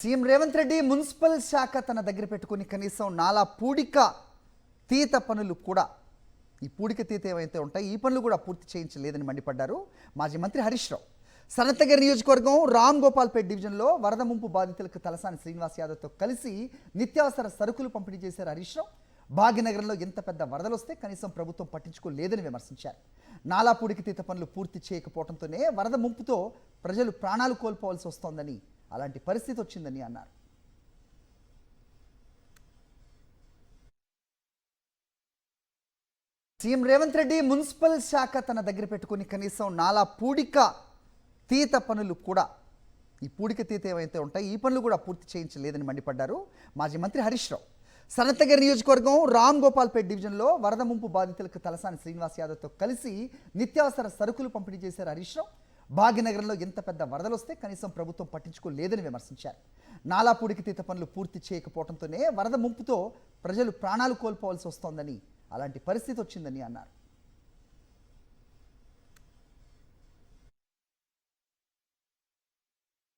CM Revanth Reddy municipal శాఖ తన దగ్గర పెట్టుకుని కనీసం నాలా పూడిక తీత పనులు కూడా ఈ పూడిక తీత ఏవైతే ఉంటాయి ఈ పనులు కూడా పూర్తి చేయించలేదని మండిపడ్డారు మాజీ మంత్రి హరీష్ రావు. సనత్నగర్ నియోజకవర్గం రామ్ గోపాల్పేట్ డివిజన్లో వరద ముంపు బాధితులకు తలసాని శ్రీనివాస్ యాదవ్తో కలిసి నిత్యావసర సరుకులు పంపిణీ చేశారు హరీష్ రావు. భాగ్యనగరంలో ఎంత పెద్ద వరదలు వస్తే కనీసం ప్రభుత్వం పట్టించుకోలేదని విమర్శించారు. నాలా పూడిక తీత పనులు పూర్తి చేయకపోవడంతోనే వరద ముంపుతో ప్రజలు ప్రాణాలు కోల్పోవాల్సి వస్తోందని, అలాంటి పరిస్థితి వచ్చిందని అన్నారు. సీఎం రేవంత్ రెడ్డి మున్సిపల్ శాఖ తన దగ్గర పెట్టుకుని కనీసం నాలా పూడిక తీత పనులు కూడా ఈ పూడిక తీత ఏవైతే ఉంటాయి ఈ పనులు కూడా పూర్తి చేయించలేదని మండిపడ్డారు మాజీ మంత్రి హరీష్ రావు. సనత్నగర్ నియోజకవర్గం రామ్ గోపాల్పేట్ డివిజన్లో వరద ముంపు బాధితులకు తలసాని శ్రీనివాస్ యాదవ్తో కలిసి నిత్యావసర సరుకులు పంపిణీ చేశారు హరీష్ రావు. భాగ్యనగరంలో ఎంత పెద్ద వరదలు వస్తే కనీసం ప్రభుత్వం పట్టించుకోలేదని విమర్శించారు. నాలా పూడిక తీత పనులు పూర్తి చేయకపోవడంతోనే వరద ముంపుతో ప్రజలు ప్రాణాలు కోల్పోవాల్సి వస్తోందని, అలాంటి పరిస్థితి వచ్చిందని అన్నారు.